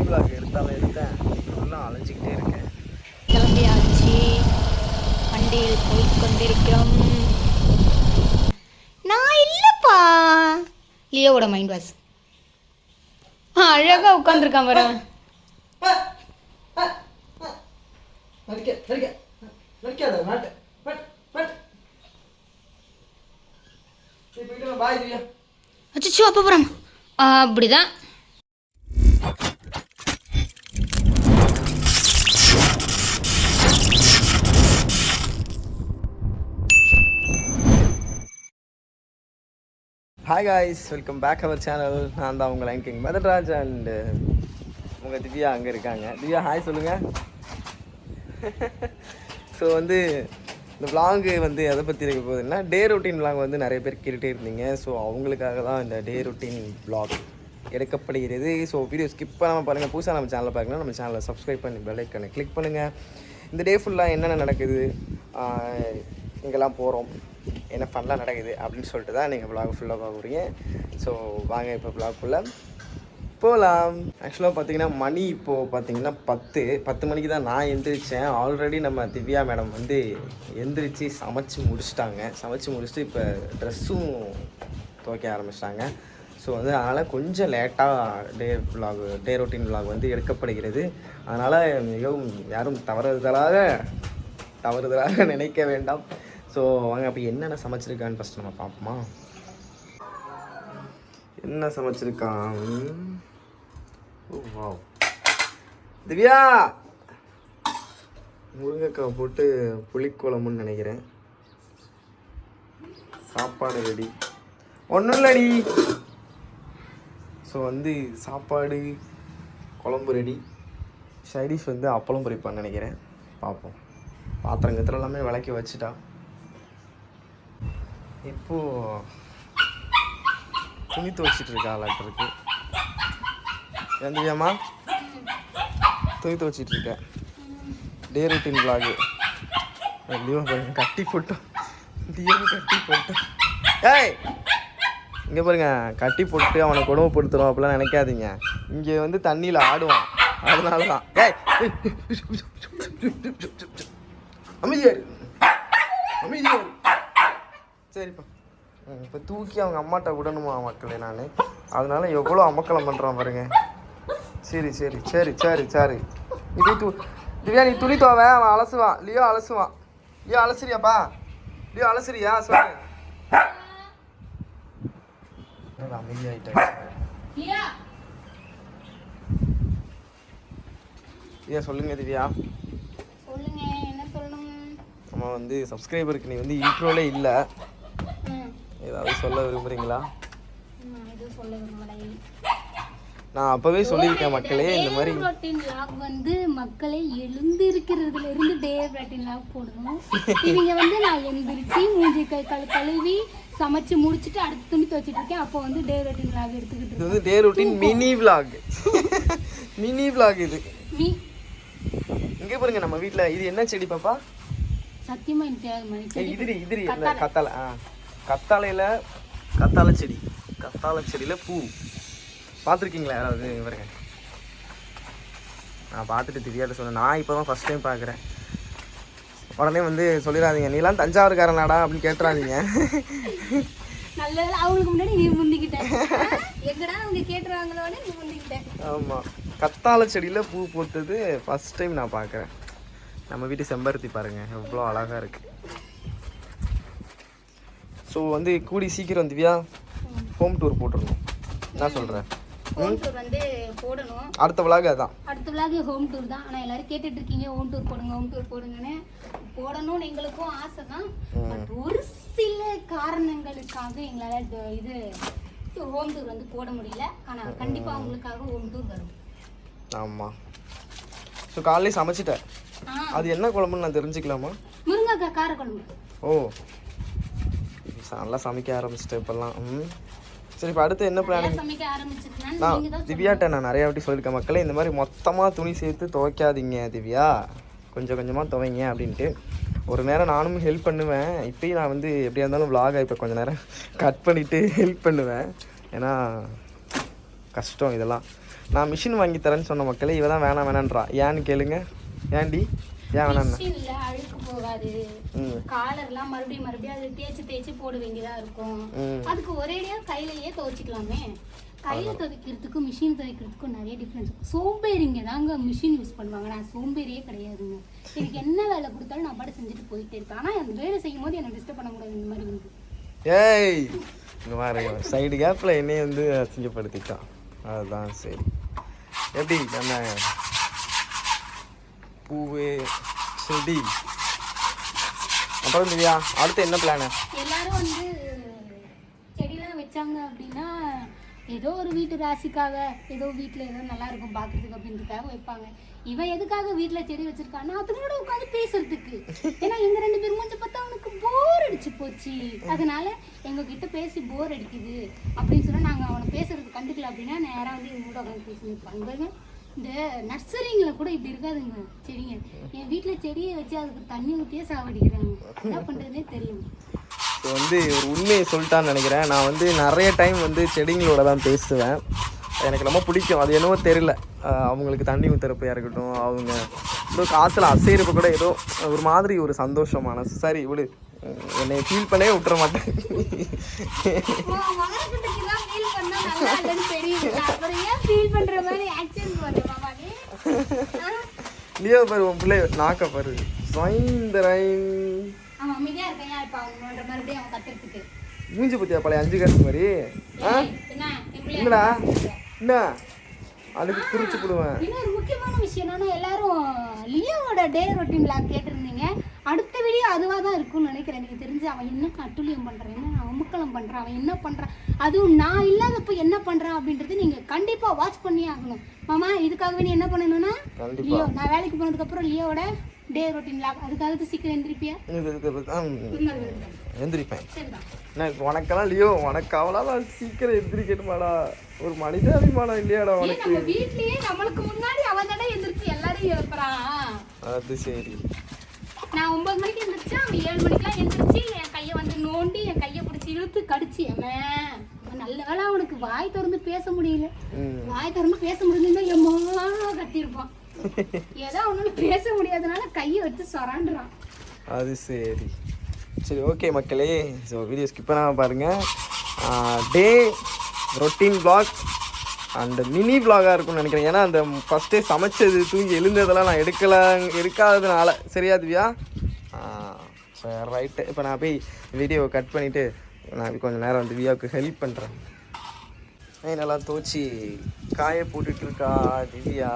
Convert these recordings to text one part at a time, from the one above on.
vlog எடுத்தேன் ஃபுல்லாக அலைஞ்சிக்கிட்டே இருக்கேன். கிளம்பியாச்சு, வண்டியில் போய் கொண்டிருக்கிறோம். நான் இல்லைப்பா, லியோவோட மைண்ட் வாஷ் அழகாக உட்காந்துருக்கான் பாரு. அச்சோ அப்போ போகிறோம் அப்படிதான். Hi guys, welcome back our channel. நான் தான் உங்கள் கிங் மதன்ராஜ் அண்டு உங்கள் திவ்யா அங்கே இருக்காங்க. திவ்யா ஹாய் சொல்லுங்கள். ஸோ வந்து இந்த விலாகு வந்து எதை பற்றி இருக்க போகுதுன்னா, டே ரொட்டீன் விலாக் வந்து நிறைய பேர் கேட்டுகிட்டே இருந்தீங்க. ஸோ அவங்களுக்காக தான் இந்த டே ரொட்டீன் விலாக் எடுக்கப்படுகிறது. ஸோ வீடியோ ஸ்கிப் பண்ணாமல் பாருங்கள். புதுசாக நம்ம சேனலில் பார்க்கணும், நம்ம சேனலை சப்ஸ்கிரைப் பண்ணி பெல் ஐக்கானை கிளிக் பண்ணுங்கள். இந்த டே ஃபுல்லாக என்னென்ன நடக்குது, இங்கெல்லாம் போகிறோம், என்ன ஃபன்லாம் நடக்குது அப்படின்னு சொல்லிட்டு தான் நீங்கள் விலாக் ஃபுல்லாக பார்க்குறீங்க. ஸோ வாங்க இப்போ விலாக்குள்ளே போகலாம். ஆக்சுவலாக பார்த்தீங்கன்னா மணி இப்போது பார்த்தீங்கன்னா 10 மணிக்கு தான் நான் எந்திரிச்சேன். ஆல்ரெடி நம்ம திவ்யா மேடம் வந்து எந்திரிச்சு சமைச்சு முடிச்சுட்டு இப்போ ட்ரெஸ்ஸும் துவைக்க ஆரம்பிச்சிட்டாங்க. ஸோ வந்து அதனால் கொஞ்சம் லேட்டாக டே ரொட்டீன் விலாக் வந்து எடுக்கப்படுகிறது. அதனால் மிகவும் யாரும் தவறுதலாக நினைக்க வேண்டாம். ஸோ வாங்க அப்போ என்னென்ன சமைச்சிருக்கான்னு ஃபஸ்ட்டு நம்ம பார்ப்போமா. என்ன சமைச்சிருக்கான்? ஓ வாவ், திவ்யா முருங்கைக்காய் போட்டு புளிக்குழம்புன்னு நினைக்கிறேன். சாப்பாடு ரெடி, ஒன்றும் இல்லடி. ஸோ வந்து சாப்பாடு குழம்பு ரெடி. சைடிஷ் வந்து அப்பளம் பொரிப்பான்னு நினைக்கிறேன். பார்ப்போம். பாத்திரங்கத்தில் எல்லாமே விளக்கி வச்சுட்டா. இப்போது துணி துவைச்சிட்டு இருக்காளாட்டிருக்கு. ஏந்திரியாம்மா, துணி துவைச்சிட்டு இருக்கேன். Day routine vlog. லியோ கட்டி போட்டோம். ஏய் இங்கே பாருங்க, கட்டி போட்டு அவனை கொடுமைப்படுத்துகிறோம் அப்படிலாம் நினைக்காதீங்க. இங்கே வந்து தண்ணியில் ஆடுவான், அதனால தான். ஏய் அமைதியாரு. சரிப்பா. இப்போ தூக்கி அவங்க அம்மாட்ட விடணுமா மக்களே நான், அதனால எவ்வளோ அமக்கலம் பண்ணுறான் பாருங்க. சரி சரி சரி சரி சரி நீ போய் திவ்யா நீ துணி துவன், அவன் அலசுவான். லியோ அலசுவான். லியோ அலசுறியாப்பா? லியோ அலசுறியா? சொல்லு. அமைதியாயிட்டேன். திவ்யா சொல்லுங்க. திவ்யா சொல்லுங்க, என்ன சொல்லணும்? நம்ம வந்து சப்ஸ்கிரைபருக்கு நீ வந்து இன்ட்ரோலே இல்லை, ஏதாவது சொல்ல விரும்புகிறீங்களா? நான் அப்பவே சொல்லியிருக்கேன் மக்களே, இந்த மாதிரி ரொட்டீன் வ்ளாக் வந்து மக்களை எழுந்து இருக்கிறதுல இருந்து டே ரொட்டீன் வ்ளாக் போடணும். இவங்க வந்து நான் எந்திரிச்சு மூஞ்சி கை கழுவி சமைச்சு முடிச்சுட்டு அடுத்து துணி துவைச்சிட்டு இருக்கேன். அப்போ வந்து டே ரொட்டீன் வ்ளாக் எடுத்துக்கிட்டு இது வந்து day routine mini vlog. Mini vlog இது. இங்கே பாருங்க நம்ம வீட்டில் இது என்ன செடி பாப்பா? சத்தியமா எனக்கு இதுரி கத்தாழை செடி. கத்தாழை செடியில் பூ பார்த்துருக்கீங்களா யாராவது? பாருங்க, நான் பார்த்துட்டு திவ்யாட்ட சொன்னேன். நான் இப்போ தான் ஃபஸ்ட் டைம் பார்க்குறேன். உடனே வந்து சொல்லிடாதீங்க நீலாம் தஞ்சாவூர்காரனாடா அப்படின்னு கேட்டுறாதீங்க. அவங்களுக்கு முன்னாடி நீ முந்திக்கிட்டேன். எங்கடா அவங்க கேட்டுருவாங்களோட நீ முந்திக்கிட்டேன். ஆமாம், கத்தாழை செடியில் பூ போட்டது ஃபஸ்ட் டைம் நான் பார்க்குறேன். நம்ம வீட்டு செம்பருத்தி பாருங்கள் எவ்வளோ அழகாக இருக்குது. ஸோ வந்து கூடி சீக்கிரம் திவ்யா ஹோம் டூர் போட்டுருணும். என்ன சொல்கிறேன்? ஹோம் டூர் வந்து போடணும். அடுத்த விலாக் அதான். அடுத்த விலாக் ஹோம் டூர் தான். ஆனால் எல்லாரும் கேட்டுட்டு இருக்கீங்க ஹோம் டூர் போடுங்கன்னு. போடணும்னு எங்களுக்கும் ஆசை தான். பட் ஒரு சில காரணங்களுக்காக எங்களால் இது ஹோம் டூர் வந்து போட முடியல. ஆனால் கண்டிப்பாக உங்களுக்காக ஹோம் டூர் வரும். ஆமாம். ஸோ காலையிலே சமைச்சிட்டேன். அது என்ன குழம்புன்னு நான் தெரிஞ்சுக்கலாமா? முருங்கைக்காய் கார குழம்பு. ஓ, நல்லா சமைக்க ஆரம்பிச்சிட்டேன் இப்போல்லாம். சரி, இப்போ அடுத்து என்ன பிளானிங்? நான் திவ்யாட்ட நான் நிறையா வாட்டி சொல்லியிருக்கேன் மக்களே, இந்த மாதிரி மொத்தமாக துணி சேர்த்து துவைக்காதீங்க திவ்யா, கொஞ்சம் கொஞ்சமாக துவைங்க அப்படின்ட்டு. ஒரு நேரம் நானும் ஹெல்ப் பண்ணுவேன். இப்போயும் நான் வந்து எப்படியா இருந்தாலும் விலாகை இப்போ கொஞ்சம் நேரம் கட் பண்ணிவிட்டு ஹெல்ப் பண்ணுவேன். ஏன்னா கஷ்டம் இதெல்லாம். நான் மிஷின் வாங்கி தரேன்னு சொன்ன மக்களே இவ தான் வேணான்றா. ஏன்னு கேளுங்க. ஏன்டி ஏன் வேணாண்ணா? மிஷின்ல அழுக்கு போகாது, காலர்லாம் மறுபடியும் அது தேய்ச்சி போட வேண்டியதா இருக்கும். அதுக்கு ஒரேடியா கையிலேயே துவைச்சிக்கலாமே. கையில துவைக்கிறதுக்கும் மிஷின் துவைக்கிறதுக்கும் நிறைய டிஃப்ரென்ஸ். சோம்பேறிங்க தாங்க மிஷின் யூஸ் பண்ணுவாங்க. நான் சோம்பேறியே கிடையாதுங்க. எனக்கு என்ன வேலை கொடுத்தாலும் நான் பாட்டு செஞ்சுட்டு போயிட்டே இருப்பேன். ஆனால் அந்த வேலை செய்யும் போது என்னை டிஸ்டர்ப் பண்ண கூடாது. இந்த மாதிரி வந்து ஏய் இந்த மாதிரி சைடு கேப்பில் என்னையே வந்து அசிங்கப்படுத்திட்டான். அதுதான் சரி. எப்படி நம்ம பூவு செடி அப்புறம் திவ்யா அடுத்து என்ன பிளானு? எல்லாரும் வந்து செடிலாம் வச்சாங்க அப்படின்னா ஏதோ ஒரு வீட்டு ராசிக்காக, ஏதோ வீட்டில் ஏதோ நல்லா இருக்கும் பார்க்குறதுக்கு அப்படின்றதுக்காக வைப்பாங்க. இவன் எதுக்காக வீட்டில் செடி வச்சிருக்கான்னா அதுங்களோட உட்காந்து பேசுறதுக்கு. ஏன்னா எங்கள் 2 பேர் மூஞ்சி பார்த்தா அவனுக்கு போர் அடிச்சு போச்சு. அதனால எங்ககிட்ட பேசி போர் அடிக்குது அப்படின்னு சொன்னால் நாங்கள் அவனை பேசுறது கண்டுக்கல அப்படின்னா நேராக வந்து எங்கள் கூட உட்காந்து பேசி நிற்பாங்க. இந்த நர்சரிங்கில் கூட இப்படி இருக்காதுங்க செடிங்க. என் வீட்டில் செடியை வச்சு அதுக்கு தண்ணி ஊற்றியே சாவடிக்கிறாங்க. என்ன பண்ணுறதுனே தெரியும். இப்போ வந்து ஒரு உண்மையை சொல்லிட்டான்னு நினைக்கிறேன். நான் வந்து நிறைய டைம் வந்து செடிங்களோட தான் பேசுவேன். எனக்கு ரொம்ப பிடிக்கும். அது என்னவோ தெரியல, அவங்களுக்கு தண்ணி ஊற்றுறப்பையாக இருக்கட்டும், அவங்க ஏதோ காசில் அசைகிறப்ப கூட ஏதோ ஒரு மாதிரி ஒரு சந்தோஷமான. சரி விடு, என்னை ஃபீல் பண்ணவே விட்டுற மாட்டேன். லியோ பாரு, உன் பிள்ளை நாக்க பாரு. மூஞ்சி பத்தியா பழைய 5 காசு மாதிரி. என்னடா என்ன அதுக்கு குறிச்சு போடுவேன். இன்னொரு முக்கியமான விஷயம் என்னன்னா, எல்லாரும் லியோவோட டே ரொட்டீன் விளாக் கேட்டிருந்தீங்க. அடுத்த வீடியோ அதுவாக தான் இருக்கும்னு நினைக்கிறேன். எனக்கு தெரிஞ்சு அவன் என்ன கட்டுலியம் பண்ணுறான், என்ன அமுக்கலம் பண்ணுறான், அவன் என்ன பண்ணுறான், அதுவும் நான் இல்லாதப்போ என்ன பண்ணுறான் அப்படின்றது நீங்கள் கண்டிப்பாக வாட்ச் பண்ணியே ஆகணும். மாமா இதுக்காகவே நீ என்ன பண்ணணும்னா, லியோ நான் வேலைக்கு போனதுக்கப்புறம் லியோவோட டே ரொட்டீன் விளாக், அதுக்காக சீக்கிரம் எந்திரிப்பியா? எந்திரிப்பேன். உனக்கெல்லாம் லியோ, உனக்கு அவ்வளோ சீக்கிரம் எந்திரிக்கணுமாடா? ஒரு மனிதாபிமானம் இல்லையாடா உனக்கு? வீட்லயே நம்மளுக்கு முன்னாடி அவன் தானே எந்திரிச்சு எல்லாரையும் எழுப்புறான். அது சரி. நான் 9 மணிக்கு எந்திரிச்சு அவன் 7 மணிக்கெல்லாம் எந்திரிச்சு என் கையை வந்து நோண்டி என் கையை பிடிச்சி இழுத்து கடிச்சு. நல்ல வேலை அவனுக்கு வாய் திறந்து பேச முடியல. வாய் திறந்து பேச முடியலன்னா எம்மா கத்திருப்பான். ஏதோ அவனால பேச முடியாதனால கையை வச்சு சொராண்டுறான். அது சரி. சரி ஓகே மக்களே, ஸோ வீடியோ ஸ்கிப் பண்ணாமல் பாருங்கள். Day routine vlog and mini vlog-ஆக இருக்கும்னு நினைக்கிறேன். ஏன்னா அந்த ஃபஸ்ட்டே சமைச்சது தூங்கி எழுந்ததெல்லாம் நான் எடுக்காததுனால. சரியா திவ்யா? சரி ரைட்டு. இப்போ நான் போய் வீடியோவை கட் பண்ணிவிட்டு நான் கொஞ்சம் நேரம் வந்து திவ்யாவுக்கு ஹெல்ப் பண்ணுறேன். நல்லா துவச்சி காய போட்டுட்ருக்கா திவ்யா.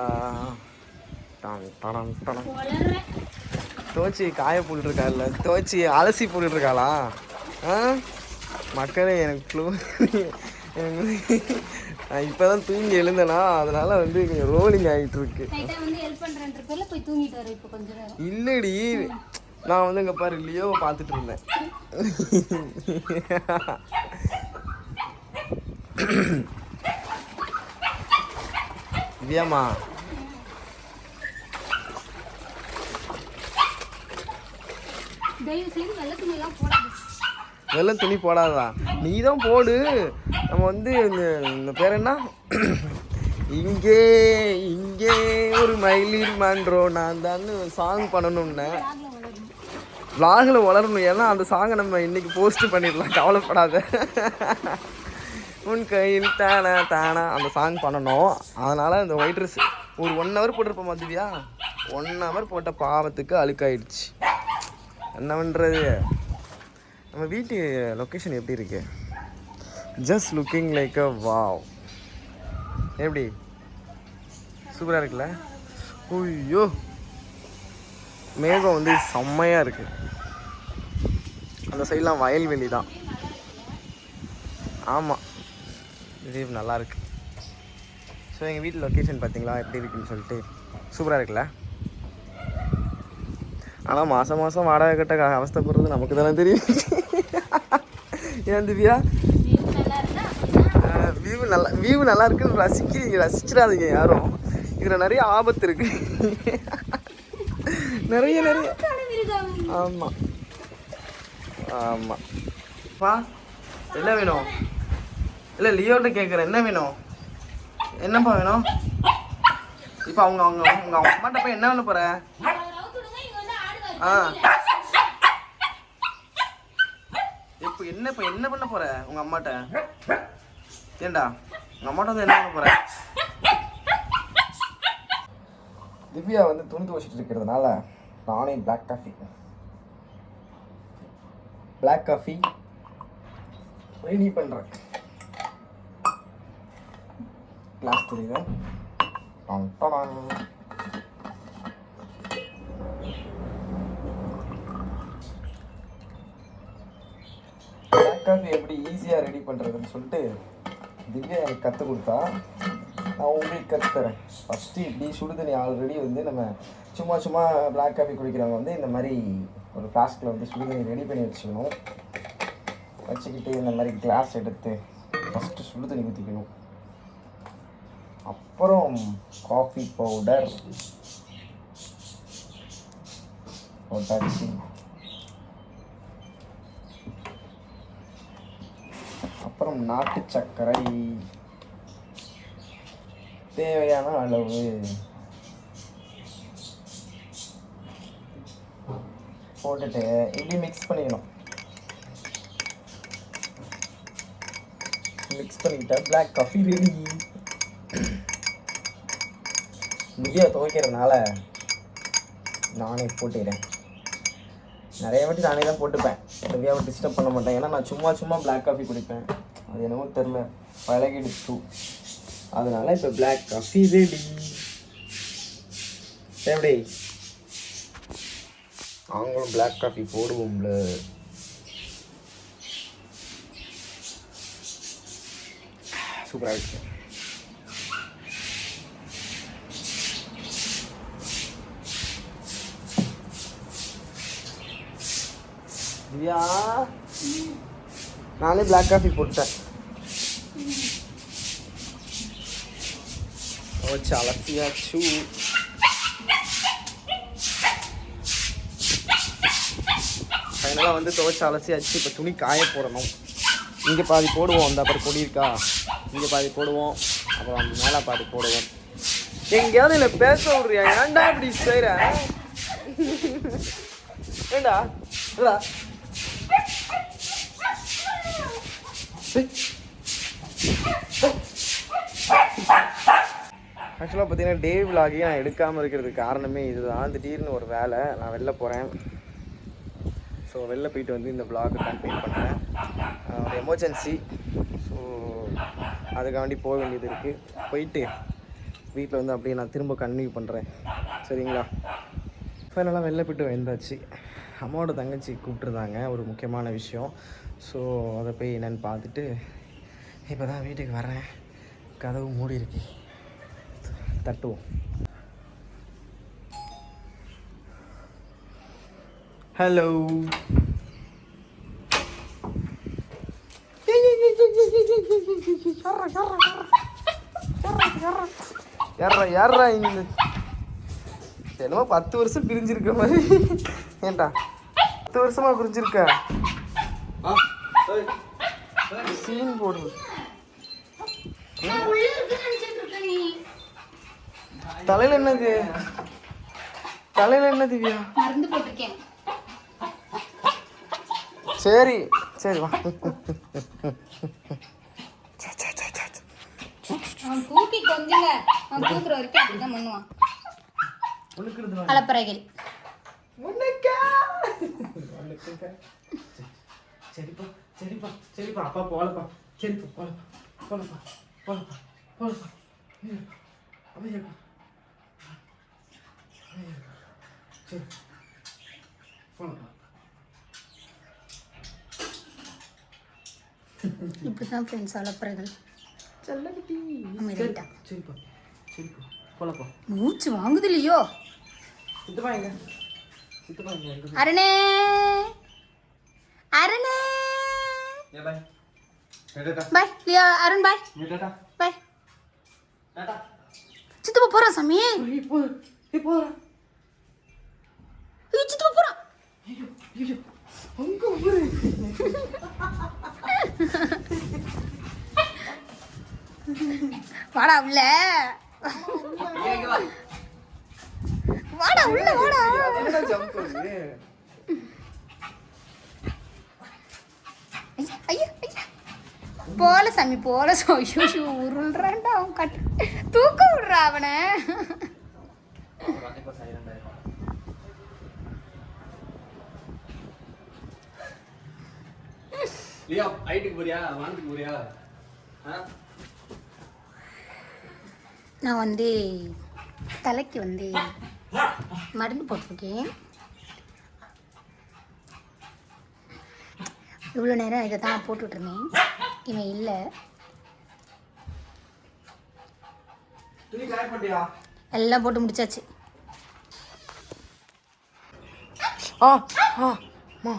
துவச்சி காய போட்டுருக்கா, இல்லை துவச்சி அலசி போட்டுட்ருக்காளா? மக்களே எனக்கு ஃப்ளூ, நான் இப்போ தான் தூங்கி எழுந்தேனா, அதனால் வந்து கொஞ்சம் ரோலிங் ஆகிட்டுருக்கு. இல்லடி, நான் வந்து இங்கே பாரு லியோவை பார்த்துட்டு இருந்தேன். திவ்யாம்மா வெள்ளை துணி போடாதா? நீ தான் போடு. நம்ம வந்து இந்த பேர் என்ன, இங்கே இங்கே ஒரு மயிலில் மன்றோ நான் தான் சாங் பண்ணணும்னு விளாகில் வளரணும். ஏன்னா அந்த சாங்கை நம்ம இன்னைக்கு போஸ்ட் பண்ணிடலாம், கவலைப்படாத. உன் கையில் தானா தானா அந்த சாங் பண்ணணும். அதனால் இந்த ஒயிட் ட்ரெஸ் ஒரு 1 hour போட்டிருப்போம் திவ்யா. 1 hour போட்ட பாவத்துக்கு அழுக்காயிடுச்சு. என்ன பண்ணுறது? நம்ம வீட்டு லொக்கேஷன் எப்படி இருக்கு? ஜஸ்ட் லுக்கிங் லைக் அ வாவ். எப்படி சூப்பராக இருக்குல்ல? ஐயோ மேகம் வந்து செம்மையாக இருக்குது. அந்த சைட்லாம் வயல்வெளி தான். ஆமாம், இது நல்லாயிருக்கு. ஸோ எங்கள் வீட்டு லொக்கேஷன் பார்த்தீங்களா எப்படி இருக்குன்னு சொல்லிட்டு சூப்பராக இருக்குல்ல? ஆனால் மாதம் மாதம் வாடகை கட்ட அவஸ்தைப்படுறது நமக்கு தானே தெரியும். ஏன் திவ்யா? வியூ நல்லா இருக்குன்னு ரசிச்சிடாதீங்க யாரும். இதில் நிறைய ஆபத்து இருக்கு. நிறைய ஆமாம் ஆமாம். பா என்ன வேணும்? இல்லை லியோட்ட கேட்குறேன், என்ன வேணும்? என்னப்பா வேணும்? இப்போ அவங்க அம்மாட்ட போய் என்ன பண்ண போற? ஆ இப்போ என்ன பண்ண போற உங்க அம்மாட்ட? ஏண்டா உங்க அம்மாட்ட வந்து என்ன பண்ண போற? திவ்யா வந்து துணி துவச்சிட்டு இருக்கிறதுனால நானே பிளாக் காஃபி ரெடி பண்ணுறேன். கிளாஸ் தெரியுது. பிளாக் காஃபி எப்படி ஈஸியாக ரெடி பண்ணுறதுன்னு சொல்லிட்டு திவ்யா எனக்கு கற்றுக் கொடுத்தா. நான் உங்களுக்கு கற்றுத்தரேன். ஃபஸ்ட்டு இப்படி சுடுதண்ணி ஆல்ரெடி வந்து நம்ம சும்மா பிளாக் காஃபி குடிக்கிறவங்க வந்து இந்த மாதிரி ஒரு ஃப்ளாஸ்கில் வந்து சுடுதண்ணி ரெடி பண்ணி வச்சுக்கிட்டு இந்த மாதிரி கிளாஸ் எடுத்து ஃபஸ்ட்டு சுடுதண்ணி ஊற்றிக்கணும். அப்புறம் காஃபி பவுடர் போட்டாச்சு. அப்புறம் நாட்டு சர்க்கரை தேவையான அளவு போட்டுட்டு இப்படி மிக்ஸ் பண்ணிக்கணும். மிக்ஸ் பண்ணிக்கிட்டா பிளாக் காஃபி ரெடி. திவ்யா துவைக்கிறதுனால நானே போட்டுக்கிறேன். நிறைய வாட்டி நானே தான் போட்டுப்பேன். திவ்யாவை டிஸ்டர்ப் பண்ண மாட்டேன். ஏன்னா நான் சும்மா பிளாக் காஃபி குடிப்பேன். அது என்னமோ தெரில, பழகிடுச்சு. அதனால இப்போ பிளாக் காஃபி ரெடி. எப்படி நாங்களும் பிளாக் காஃபி போடுவோம்ல. சூப்பராக இருக்கு. திவ்யா நானே பிளாக் காஃபி போட்டேன். அலசியாச்சு. ஃபைனலாக வந்து துவைச்சி அலசியாச்சு. இப்போ துணி காய போடணும். இங்கே பாதி போடுவோம், அந்த அப்புறம் கொடி இருக்கா, இங்கே பாதி போடுவோம், அப்புறம் மேலே பாதி போடுவோம். எங்கேயாவது இல்லை பேச விட்றியா? ஏன்டா இப்படி செய்கிற? ஏண்டா இல்லா ஆக்சுவலாக பார்த்தீங்கன்னா டே விலாகி நான் எடுக்காமல் இருக்கிறதுக்கு காரணமே இதுதான். திடீர்னு ஒரு வேலை, நான் வெளில போகிறேன். ஸோ வெளில போயிட்டு வந்து இந்த விலாகை கம்ப்ளீட் பண்ணுறேன். ஒரு எமர்ஜென்சி. ஸோ அதுக்காண்டி போக வேண்டியது இருக்குது. போயிட்டு வீட்டில் வந்து அப்படியே நான் திரும்ப கன்டினியூ பண்ணுறேன். சரிங்களா? ஃபைனலாக வெளில போய்ட்டு வந்தாச்சு. அம்மாவோட தங்கச்சி கூப்பிட்ருந்தாங்க ஒரு முக்கியமான விஷயம். ஸோ அதை போய் என்னென்னு பார்த்துட்டு இப்போ தான் வீட்டுக்கு வரேன். கதவு மூடி இருக்கு, தட்டுவோம். ஹலோ. யாரா இந்த என்னமோ 10 வருஷம் பிரிஞ்சிருக்க மாதிரி. ஏன்டா 10 வருஷமா பிரிஞ்சிருக்க? சீன் போடுது. தலையில என்னது? தலையில என்ன திவ்யா? மருந்து போட்டிருக்கேன். சரி சரி வா. அவன் தூக்கி கொஞ்சங்க, அவன் தூக்குற வரைக்கும் அப்படிதான் பண்ணுவான். அலப்பறைகள். சரிப்பா சரிப்பா சரிப்பா அப்பா போகலப்பா. சரிப்பா போகலப்பா போகலப்பா போகலப்பா போகலப்பா. அமைதியாப்பா. சரி போகலப்பா. இப்படிதான் ஃப்ரெண்ட்ஸ் அலப்பறைகள். செல்லக்குட்டி. அமைதியா. சரிப்பா சரிப்பா போகலப்பா. மூச்சு வாங்குது இல்லையோ? சித்தப்பா எங்க? சித்தப்பா எங்க? அருணே அருணே. பாய் பாய் லியா. அருண் பாய் பாய். சித்தப்பா போறான் சாமி. இப்போ சித்தப்பா போறான். அங்க போறே. வாடா உள்ள. வாடா உள்ள வாடா. என்ன ஜம்ப் பண்ணு. ஐயா போல சாமி போல ஐயோ உருள்றான்டா அவன் கட்டு தூக்க விடுறா அவனை. லியா ஹைட்டுக்கு போறியா வானத்துக்கு போறியா? நான் வந்து தலைக்கு வந்து மருந்து போட்டிருக்கேன். இவ்வளோ நேரம் இதை தான் போட்டுட்ருந்தேன். இவன் இல்லை. துணி காய போட்டியா? எல்லாம் போட்டு முடிச்சாச்சு. ஆ ஆ மா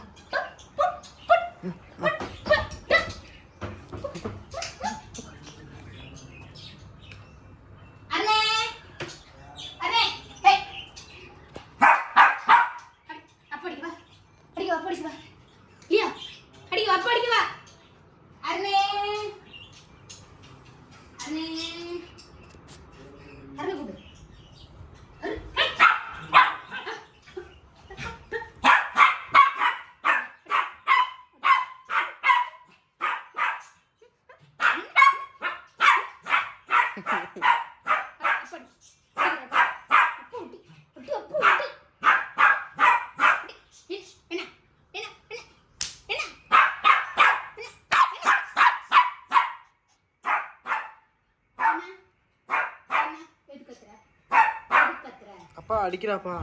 அப்பா அடிக்கிறாப்பா.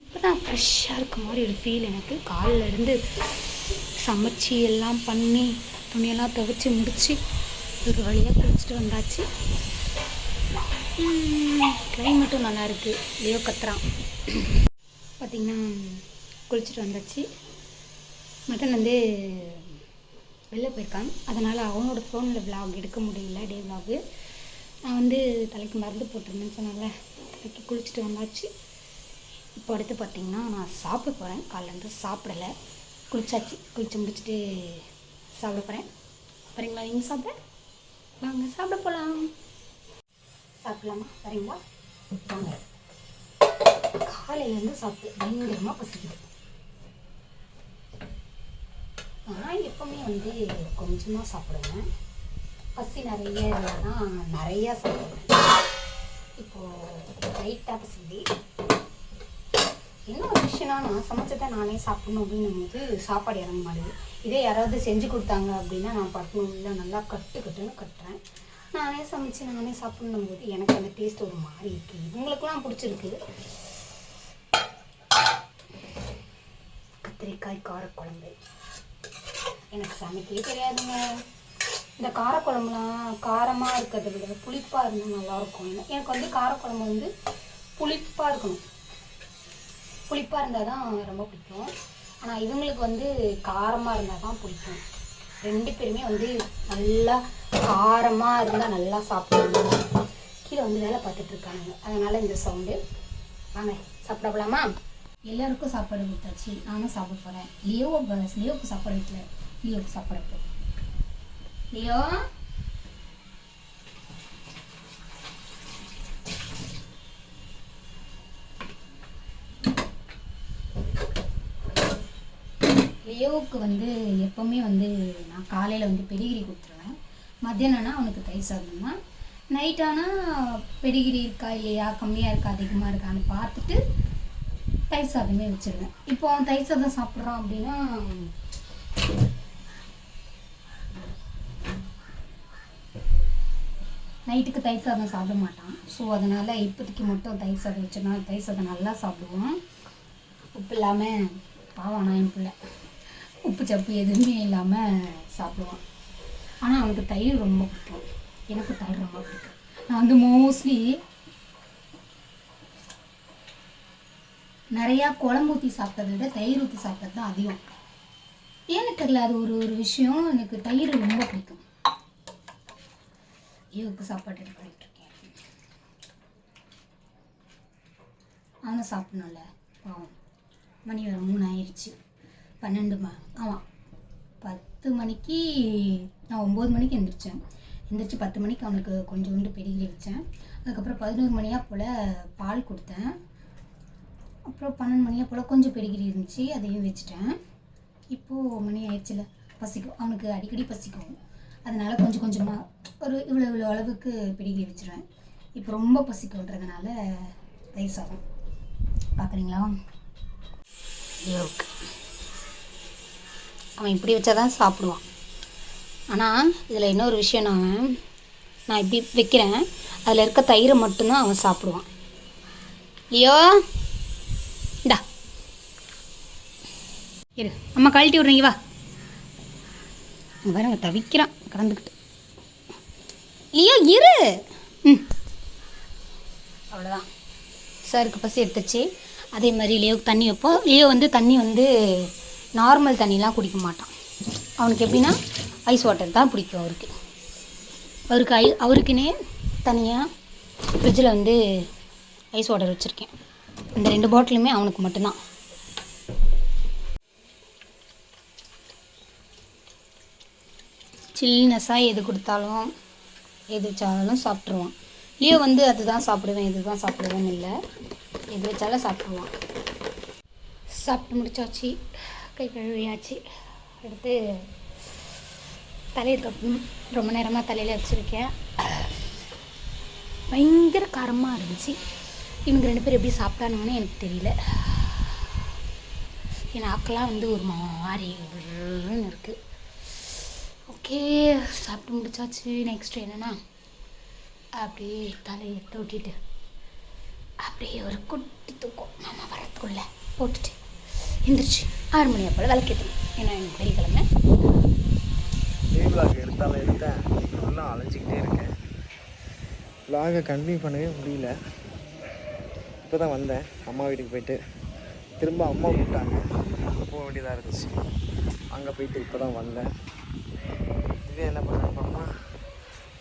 இப்போதான் ஃப்ரெஷ்ஷாக இருக்க மாதிரி ஒரு ஃபீல் எனக்கு. காலைல இருந்து சமைச்சி எல்லாம் பண்ணி துணியெல்லாம் துவைச்சி முடித்து ஒரு வழியாக குளிச்சுட்டு வந்தாச்சு. கிளைமேட்டும் நல்லா இருக்குது. லியோ கத்துறான். பார்த்திங்கன்னா குளிச்சுட்டு வந்தாச்சு. மட்டன் வந்து வெளில போயிருக்கான். அதனால் அவனோட ஃபோனில் விலாக் எடுக்க முடியல, டே விலாகு. நான் வந்து தலைக்கு மருந்து போட்டிருந்தேன்னு சொன்னால தலைக்கு குளிச்சுட்டு வந்தாச்சு. இப்போ அடுத்து பார்த்திங்கன்னா நான் சாப்பிட போகிறேன். காலையிலேருந்து சாப்பிடலை, குளிச்சாச்சு. குளிச்சு முடிச்சுட்டு சாப்பிட போகிறேன். வரீங்களா நீங்கள் சாப்பிட? வாங்க சாப்பிட போகலாம். சாப்பிடலாமா? வரீங்களா? வாங்க. காலையிலேருந்து சாப்பிட்டு பயங்கரமாக பசிக்குது. நான் எப்போவுமே வந்து கொஞ்சமாக சாப்பிடுவேன். பசி நிறைய இல்லைன்னா நிறையா சாப்பிடுவேன். இப்போது லைட்டாக பசிக்குது. என்ன ஒரு விஷயம்னா, நான் சமைச்சதை நானே சாப்பிடணும் அப்படின்னும் போது சாப்பாடு இறங்க மாட்டேங்குது. இதே யாராவது செஞ்சு கொடுத்தாங்க அப்படின்னா நான் பட்டணும் இல்லை நல்லா கட்டுன்னு கட்டுறேன். நானே சமைச்சு நானே சாப்பிடணும் போது எனக்கு அந்த டேஸ்ட் ஒரு மாதிரி இருக்குது. இவங்களுக்குலாம் பிடிச்சிருக்கு. கத்திரிக்காய் காரக்குழம்பு எனக்கு சமைக்கவே தெரியாதுங்க. இந்த காரக்குழம்புலாம் காரமாக இருக்கிறத விட புளிப்பாக இருந்தால் நல்லாயிருக்கும். எனக்கு வந்து காரக்குழம்பு வந்து புளிப்பாக இருக்கணும். புளிப்பாக இருந்தால் தான் ரொம்ப பிடிக்கும். ஆனால் இவங்களுக்கு வந்து காரமாக இருந்தால் தான் பிடிக்கும். ரெண்டு பேருமே வந்து நல்லா காரமாக இருந்தால் நல்லா சாப்பிடுவாங்க. கீழே வந்து வேலை பார்த்துட்ருக்காங்க. அதனால் இந்த சவுண்டு. வாங்க சாப்பிடலாமா? எல்லாருக்கும் சாப்பாடு கொடுத்தாச்சு. நானும் சாப்பிட போகிறேன். லியோவுக்கு சாப்பாடு வைக்கல. லியோவுக்கு சாப்பாடு வைப்பேன். லியோ லியோவுக்கு வந்து எப்போவுமே வந்து நான் காலையில் வந்து பெடிகிரி கொடுத்துருவேன். மத்தியானம்னா அவனுக்கு தயிர் சாதம்னா, நைட்டானால் பெடிகிரி இருக்கா இல்லையா, கம்மியாக இருக்கா அதிகமாக இருக்கான்னு பார்த்துட்டு தயிர் சாதமே வச்சுருவேன். இப்போ அவன் தயிர் சாதம் சாப்பிட்றான் அப்படின்னா நைட்டுக்கு தயிர் சாதம் சாப்பிட மாட்டான். ஸோ அதனால் இப்போதைக்கு மட்டும் தயிர் சாதம் வச்சோன்னா தயிர் சாதம் நல்லா சாப்பிடுவோம். உப்பு இல்லாமல் பாவானா என் பிள்ளை உப்பு சப்பு எதுவுமே இல்லாமல் சாப்பிடுவான். ஆனால் அவனுக்கு தயிர் ரொம்ப பிடிக்கும். எனக்கு தயிர் ரொம்ப பிடிக்கும். நான் வந்து மோஸ்ட்லி நிறையா குழம்பு ஊற்றி சாப்பிட்டதை விட தயிர் ஊற்றி சாப்பிட்டது தான் அதிகம். ஏன்னு தெரியல, அது ஒரு விஷயம். எனக்கு தயிர் ரொம்ப பிடிக்கும். லியோவுக்கு சாப்பாடு ரெடி பண்ணிட்டுருக்கேன். அவனை சாப்பிடணும்ல பாவம். மணி வேறு 3 ஆயிடுச்சு. 12 ஆமாம் 10 மணிக்கு நான் 9 மணிக்கு எந்திரிச்சேன். எந்திரிச்சு 10 மணிக்கு அவனுக்கு கொஞ்சோண்டு பெடிகிரி வச்சேன். அதுக்கப்புறம் 11 மணியாக போல் பால் கொடுத்தேன். அப்புறம் 12 மணியாக போல் கொஞ்சம் பெடிகிரி இருந்துச்சு, அதையும் வச்சுட்டேன். இப்போது மணி ஆயிடுச்சுல, பசிக்கும் அவனுக்கு, அடிக்கடி பசிக்கும். அதனால் கொஞ்சம் கொஞ்சமாக ஒரு இவ்வளோ அளவுக்கு பெடிகிரி வச்சுருவேன். இப்போ ரொம்ப பசிக்குன்றதுனால தயிர் சாதம். பார்க்குறீங்களா லியோவுக்கு? அவன் இப்படி வச்சா தான் சாப்பிடுவான். ஆனால் இதில் இன்னொரு விஷயம், நான் இப்படி வைக்கிறேன், அதில் இருக்க தயிரை மட்டும்தான் அவன் சாப்பிடுவான். லியோ இந்தா இரு, அம்மா கழட்டி விட்றீங்க, வா. பாருங்க தவிக்கிறான் கடந்துக்கிட்டு. லியோ இரு. அவ்வளோதான், சாருக்கு பசி எடுத்துச்சு. அதே மாதிரி லியோவுக்கு தண்ணி வைப்போம். லியோ வந்து தண்ணி வந்து நார்மல் தண்ணிலாம் குடிக்க மாட்டான். அவனுக்கு எப்படின்னா ஐஸ் வாட்டர் தான் பிடிக்கும். அவருக்குன்னே தனியாக ஃப்ரிட்ஜில் வந்து ஐஸ் வாட்டர் வச்சுருக்கேன். இந்த 2 பாட்டிலுமே அவனுக்கு மட்டும்தான். சில்னஸாக எது கொடுத்தாலும் எது வச்சாலும் சாப்பிட்ருவான். லியோ வந்து அதுதான் சாப்பிடுவேன் இதுதான் சாப்பிடுவேன்னு இல்லை, எது வச்சாலும் சாப்பிட்ருவான். சாப்பிட்டு முடிச்சாச்சு, கை கழுவியாச்சு. எடுத்து தலையை தொட்டணும். ரொம்ப நேரமாக தலையில் வச்சுருக்கேன். பயங்கர காரமாக இருந்துச்சு. இவங்க 2 பேர் எப்படி சாப்பிட்டானுங்கன்னு எனக்கு தெரியல. என் நாக்கெல்லாம் வந்து ஒரு மாதிரி இருக்குது. ஓகே, சாப்பிட்டு முடிச்சாச்சு. நெக்ஸ்ட் என்னென்னா அப்படியே தலையை தொட்டிட்டு அப்படியே ஒரு குட்டி தூக்கம் மாமா வரத்துக்குள்ளே போட்டுட்டு எந்திரிச்சு 6 மணி போல் விளக்கேற்றணும். ஏன்னா எனக்கு வெள்ளிக்கிழமை. விளாக் எடுத்தேன், ஃபுல்லாக அலைஞ்சிக்கிட்டே இருக்கேன். விளாகை கண்டினியூ பண்ணவே முடியல. இப்போ தான் வந்தேன், அம்மா வீட்டுக்கு போயிட்டு திரும்ப அம்மா கூப்பிட்டாங்க, போக வேண்டியதாக இருந்துச்சு. அங்கே போயிட்டு இப்போ தான் வந்தேன். திவ்யா என்ன பண்ணாங்க அம்மா?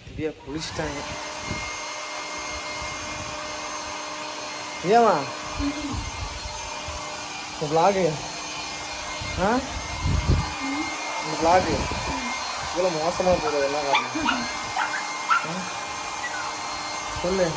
திவ்யா குளிச்சிட்டாங்க. ஏமா இந்த விளாகு இந்த விளாகு இவ்வளோ மோசமாக போகுது, என்ன காரணம் சொல்லு.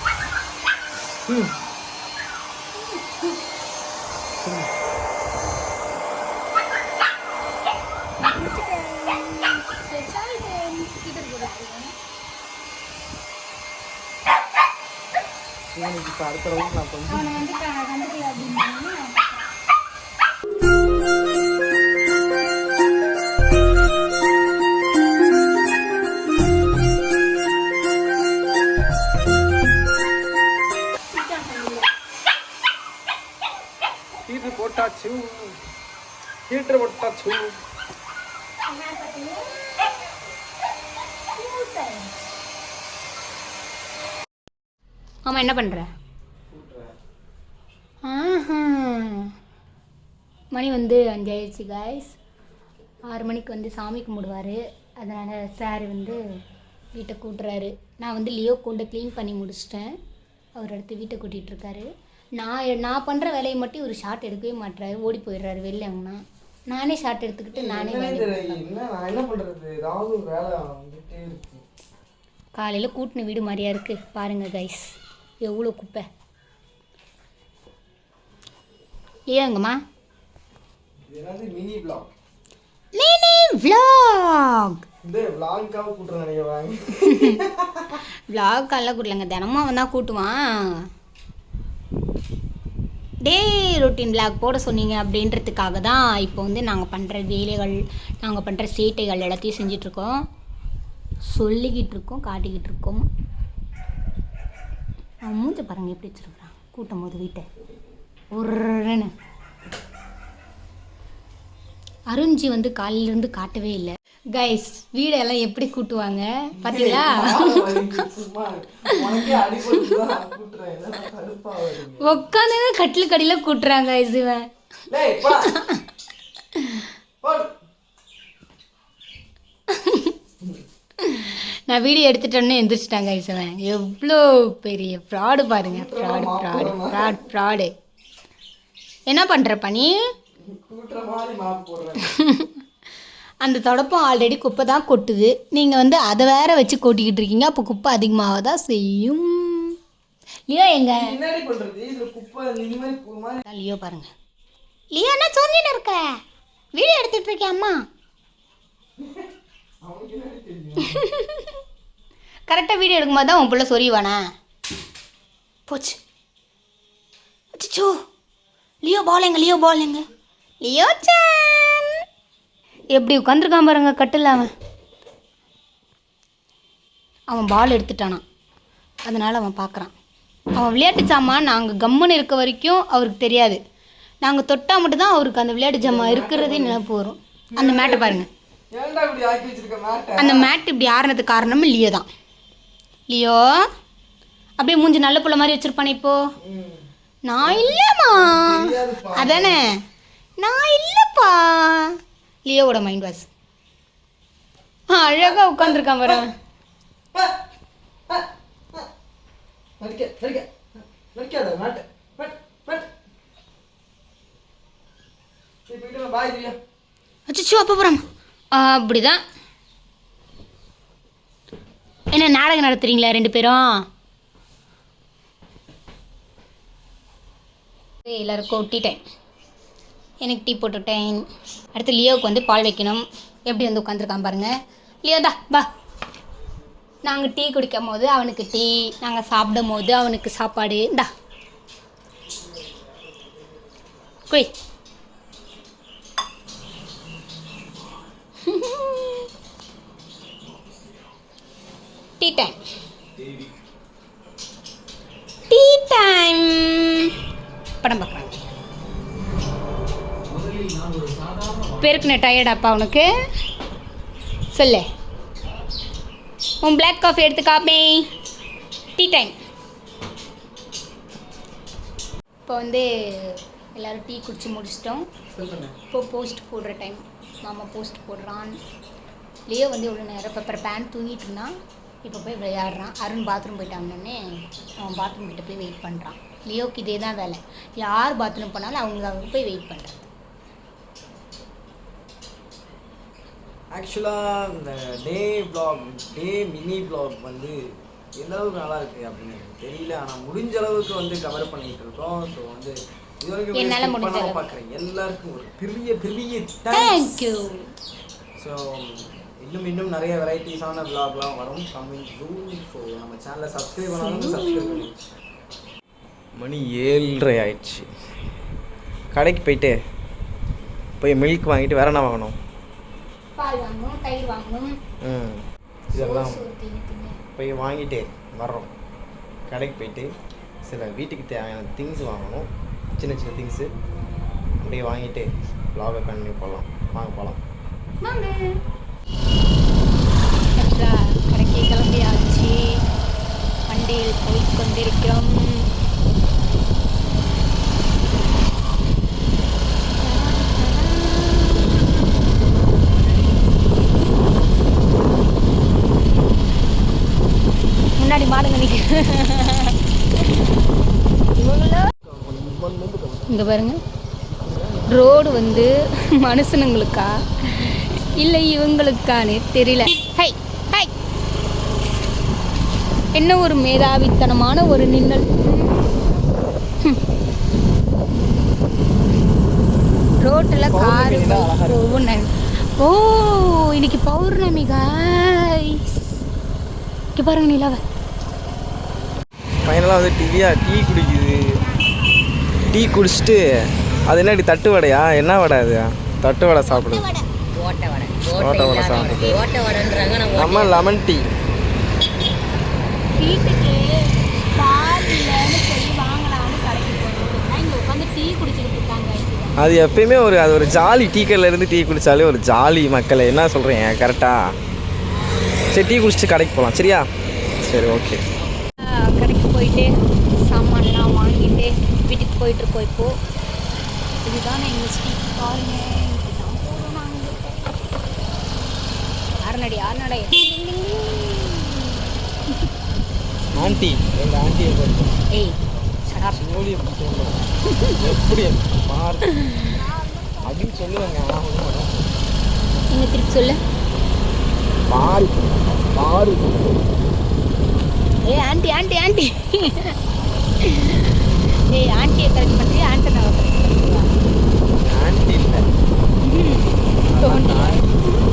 இவனுக்கு இப்போ அடுத்த ரவுண்ட் நான் கொஞ்சம் ஹீட்டர் போட்டாச்சு. ஆமாம், என்ன பண்ணுற? மணி வந்து 5 ஆயிடுச்சு காய்ஸ். 6 மணிக்கு வந்து சாமி கும்பிடுவார். அதனால் சார் வந்து வீட்டை கூட்டுறாரு. நான் வந்து லியோ கொண்டு க்ளீன் பண்ணி முடிச்சிட்டேன். அவர் அடுத்து வீட்டை கூட்டிகிட்ருக்காரு. நான் பண்ணுற வேலையை மட்டும் ஒரு ஷார்ட் எடுக்கவே மாட்டுறாரு, ஓடி போயிடுறாரு வெளில. எங்கன்னா நானே ஷார்ட் எடுத்துக்கிட்டு நானே காலையில் கூட்டின வீடு மாதிரியா இருக்குது பாருங்கள் கைஸ், எவ்வளோ குப்பை. ஏங்கம்மா மினி vlog vlog காலைல கூட்டலங்க, தினமும் அவன் தான் கூட்டுவான். டே ரொட்டீன் விளாக் போட சொன்னீங்க அப்படின்றதுக்காக தான் இப்போ வந்து நாங்கள் பண்ணுற வேலைகள், நாங்கள் பண்ணுற சேட்டைகள் எல்லாத்தையும் செஞ்சிட்ருக்கோம், சொல்லிக்கிட்டு இருக்கோம், காட்டிக்கிட்டு இருக்கோம். அவன் மூஞ்ச பாருங்கள் எப்படி வச்சுருக்குறான் கூட்டும் போது வீட்டை ஒருன்னு. அருஞ்சி வந்து காலையிலேருந்து காட்டவே இல்லை கைஸ். வீடெல்லாம் எப்படி கூட்டுவாங்க பார்த்தீங்களா? உட்காந்து கட்டில் கடியில் கூட்டுறாங்க கைஸ். இவன் நான் வீடியோ எடுத்துட்டோன்னு எந்திரிச்சிட்டாங்க ஐசவன். எவ்வளோ பெரிய ஃப்ராடு பாருங்க. ஃப்ராடு என்ன பண்ணுறப்ப நீ? அந்த தொடப்பம் ஆல்ரெடி குப்பை தான் கொட்டுது. நீங்கள் வந்து அதை வேற வச்சு கொட்டிக்கிட்டு இருக்கீங்க. அப்போ குப்பை அதிகமாக தான் செய்யும். லியோ எங்க? லியோ பாருங்க. லியோ என்ன சொன்னின்னு இருக்க? வீடியோ எடுத்துட்டு இருக்கேன் அம்மா. கரெக்டாக வீடியோ எடுக்கும்போது தான் உன் பிள்ளை சொறிவானே. போச்சு. அச்சோ லியோ பால் எங்க? லியோ சான் எப்படி உட்காந்துருக்கான் பாருங்க கட்டில். அவன் பால் எடுத்துட்டானான், அதனால் அவன் பார்க்குறான். அவன் விளையாட்டு சாமான் நாங்கள் கம்முன்னு இருக்க வரைக்கும் அவருக்கு தெரியாது. நாங்கள் தொட்டால் மட்டும்தான் அவருக்கு அந்த விளையாட்டு ஜாமான் இருக்கிறதே நினைப்பு வரும். அந்த மேட்டை பாருங்கள். அந்த மேட் இப்படி ஆறுனதுக்கு காரணமும் லியோ தான். லியோ அப்படியே மூஞ்சி நல்ல புள்ள மாதிரி வச்சுருப்பானே இப்போ. நான் இல்லைம்மா அதானே, நான் இல்லைப்பா. லியோவோட மைண்ட் வாஷ். அழகாக உட்காந்துருக்கான் பாரு. அச்சோ அப்போ போகிறோம். அப்படிதான். என்ன நாடகம் நடத்துறீங்களா 2 பேரும்? எல்லாருக்கும் டீ டைம். எனக்கு டீ போட்டுட்டேன். அடுத்து லியோவுக்கு வந்து பால் வைக்கணும். எப்படி வந்து உட்காந்துருக்கான் பாருங்கள். லியோ தான் வா. நாங்கள் டீ குடிக்கும் போது அவனுக்கு டீ, நாங்கள் சாப்பிடும் போது அவனுக்கு சாப்பாடு. இந்தா குடி. Tea time. படம் பார்க்குறாங்க. பெருக்குன டயர்டாப்பா உனக்கு? சொல்லு. உன் பிளாக் காஃபி எடுத்து காப்பே. Tea time. இப்போ வந்து எல்லோரும் டீ குடிச்சு முடிச்சிட்டோம். இப்போ போஸ்ட் போடுற டைம். மாமா போஸ்ட் போடுறான். லியோ வந்து இவ்வளோ நேரம் இப்போ பேன் தூங்கிட்டு இருந்தான். இப்போ போய் விளையாடுறான். அருண் பாத்ரூம் போயிட்டாங்கன்னே அவன் பாத்ரூம் கிட்ட போய் வெயிட் பண்ணுறான். லியோக்கு இதே தான் வேலை. யார் பாத்ரூம் போனாலும் அவங்க போய் வெயிட் பண்ணுறான். ஆக்சுவலாக இந்த டே மினி வ்ளாக் வந்து எந்த அளவுக்கு நல்லா இருக்குது அப்படின்னு தெரியல. ஆனால் முடிஞ்ச அளவுக்கு வந்து கவர் பண்ணிகிட்டு இருக்கோம். ஸோ வந்து இது வரைக்கும் பார்க்குறேன் எல்லாருக்கும் ஒரு பெரிய தேங்க்யூ. ஸோ இன்னும் நிறைய வெரைட்டிஸான விளாக்லாம் வரும் கம்மிங் சூன். ஸோ நம்ம சேனலை சப்ஸ்கிரைப் பண்ணாலும் சப்ஸ்கிரைப் பண்ணி. மணி 7:30 ஆயிடுச்சு. கடைக்கு போய் மில்க் வாங்கிட்டு வேற என்ன வாங்கணும்? பால் வாங்கணும், தயிர் வாங்கணும். இதெல்லாம் போய் வாங்கிட்டு வர்றோம். கடைக்கு போயிட்டு சில வீட்டுக்கு தேவையான திங்ஸ் வாங்கணும். சின்ன திங்ஸு அப்படியே வாங்கிட்டு விளாகை கண்டினியூ பண்ணலாம். போகலாம். கடைக்கு கிளம்பியாச்சு. வண்டியில் போய் கொண்டிருக்கிறோம். முன்னாடி மாடுங்க இங்கே பாருங்க. ரோடு வந்து மனுஷனுங்களுக்கா இல்லை இவங்களுக்கானு தெரியல. ஹை ஹை என்ன ஒரு மேதாவித்தனமான ஒரு நின்னல். ரோட்டில் காரு ஓ இன்னைக்கு பௌர்ணமி காய்ஸ். இங்கே பாருங்க நிலாவை. ஃபைனலாக வந்து டீ குடிக்குது. டீ குடிச்சிட்டு அது என்னடி தட்டு வடையா? என்ன வடை அது? தட்டு வடை சாப்பிடுது. ஓட்ட வடை சாப்பிடுது. நம்ம லெமன் டீ. வீட்டுக்கு பால் இல்லைன்னு சொல்லி வாங்கலாம்னு கடைக்கு போனோம். இங்கே உட்காந்து டீ குடிச்சிட்டு இருக்காங்க. அது எப்பயுமே அது ஒரு ஜாலி. டீ கடையிலேருந்து டீ குடித்தாலே ஒரு ஜாலி. மக்களை என்ன சொல்கிறீங்க? கரெக்டாக? சரி டீ குடிச்சிட்டு கடைக்கு போகலாம். சரியா? சரி ஓகே. கடைக்கு போயிட்டு சாமான்லாம் வாங்கிட்டு வீட்டுக்கு போயிட்டுருக்கோம். இப்போது இதுதான் எங்கள் ஸ்ட்ரீட். பாருங்க இதுதான் போகிறோம் நாங்கள். 6 நடை ஆண்டி எங்கள் ஆண்டியை பார்த்து ஏய் சடா சோழியை பிடிச்சோம் எப்படி மாறு அப்படின்னு சொல்லுவாங்க. ஆனால் ஒன்றும் பண்ண நீங்கள் திருப்பி சொல்லு. மாறி மாறி ஏய் ஆண்டி ஆண்டி ஆண்டி ஏய் ஆண்டியை கரெக்ட் பண்ணுறியா ஆண்டி நான் ஆண்டி இல்லை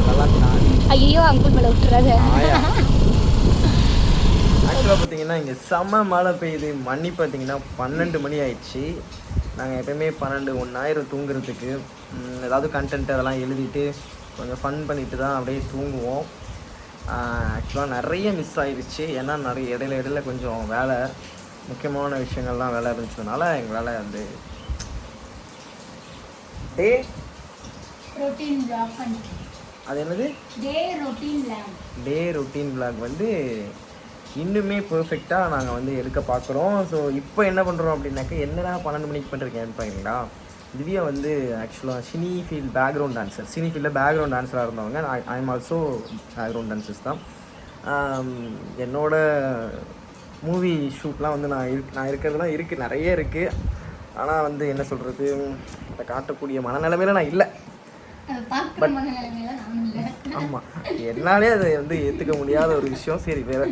நல்லா தாண்டி ஐயோ அங்குள் மேலே விட்டுறாத. ஆக்சுவலாக பார்த்தீங்கன்னா இங்கே செம்ம மழை பெய்யுது. மணி பார்த்தீங்கன்னா 12 மணி ஆயிடுச்சு. நாங்கள் எப்போயுமே 12-1 ஆயிரம் தூங்குறதுக்கு. ஏதாவது கண்டென்ட் அதெல்லாம் எழுதிட்டு கொஞ்சம் ஃபன் பண்ணிட்டு தான் அப்படியே தூங்குவோம். ஆக்சுவலாக நிறைய மிஸ் ஆயிடுச்சு. ஏன்னா நிறைய இடையில கொஞ்சம் வேலை, முக்கியமான விஷயங்கள்லாம் வேலை இருந்துச்சதுனால எங்களால் வந்து டே ரொட்டீன் vlog அது என்னது டே ரொட்டீன் vlog வந்து இன்னுமே பர்ஃபெக்டாக நாங்கள் வந்து எடுக்க பார்க்குறோம். ஸோ இப்போ என்ன பண்ணுறோம் அப்படின்னாக்கா, என்னடா 12 மணிக்கு பண்ணுறீங்கன்னு பார்த்தீங்களா, திவ்யா வந்து ஆக்சுவலாக cine field background dancer, cine ஃபீல்டில் பேக்ரவுண்ட் டான்ஸராக இருந்தவங்க. I am also background dancers தான். என்னோட மூவி ஷூட்லாம் வந்து நான் இருக்கிறதுலாம் இருக்குது, நிறைய இருக்குது. ஆனால் வந்து என்ன சொல்கிறது, அதை காட்டக்கூடிய மனநிலைமையில நான் இல்லை. பட் ஆமாம், என்னாலே அதை வந்து ஏற்றுக்க முடியாத ஒரு விஷயம். சரி வேறு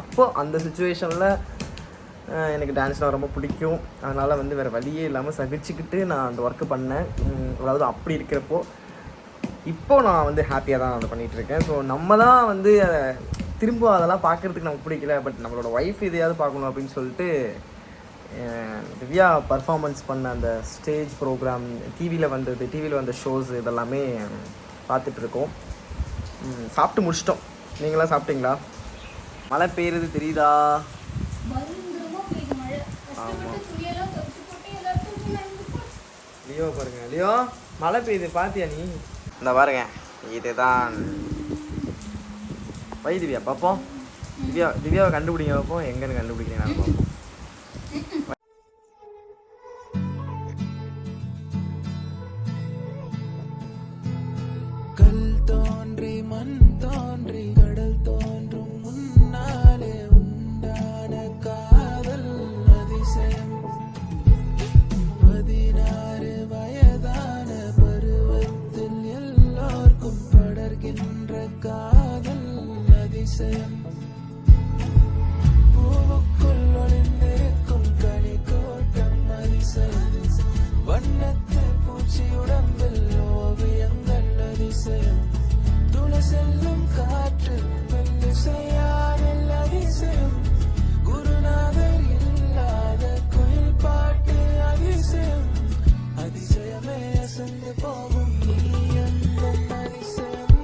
அப்போது அந்த சுச்சுவேஷனில் எனக்கு டான்ஸ்லாம் ரொம்ப பிடிக்கும். அதனால் வந்து வேறு வழியே இல்லாமல் சகிச்சுக்கிட்டு நான் அந்த ஒர்க்கு பண்ணேன். அதாவது அப்படி இருக்கிறப்போ இப்போது நான் வந்து ஹாப்பியாக தான் அதை பண்ணிகிட்ருக்கேன். ஸோ நம்ம தான் வந்து திரும்ப அதெல்லாம் பார்க்குறதுக்கு நமக்கு பிடிக்கல, பட் நம்மளோட ஒய்ஃப் இதையாவது பார்க்கணும் அப்படின்னு சொல்லிட்டு திவ்யா பர்ஃபார்மன்ஸ் பண்ண அந்த ஸ்டேஜ் ப்ரோக்ராம், டிவியில் வந்த ஷோஸ் இதெல்லாமே பார்த்துட்ருக்கோம். சாப்பிட்டு முடிச்சிட்டோம். நீங்களாம் சாப்பிட்டீங்களா? மழை பெய்யுறது தெரியுதா? ஆமாம், லியோ பாருங்க, லியோ மழை பெய்யுது பார்த்தியா நீ? இந்த பாருங்க, இதுதான் வை திவ்யா பார்ப்போம். திவ்யாவை கண்டுபிடிங்க பார்ப்போம், எங்கன்னு கண்டுபிடிக்கிறேன் நான் பார்ப்போம். கல் தோன்றி மண் தோன்றி கடல் தோன்றும் முன்னாலே உண்டான காதல் அதிசயம். 16 வயதான பருவத்தில் எல்லோர்க்கும் படர்கின்ற காதல் அதிசயம். பூவுக்குள் ஒளிந்திருக்கும் கனி கோட்டம் அதிசயம். வண்ணத்து பூச்சி உடம்பில் ஓவியங்கள் அதிசயம். துளை செல்லும் காற்று மெல்லிசையானல் அதிசயம். குருநாதர் இல்லாத குயில் பாட்டு அதிசயம். அதிசயமே அசந்து போகும் நீ அந்த அதிசயம்.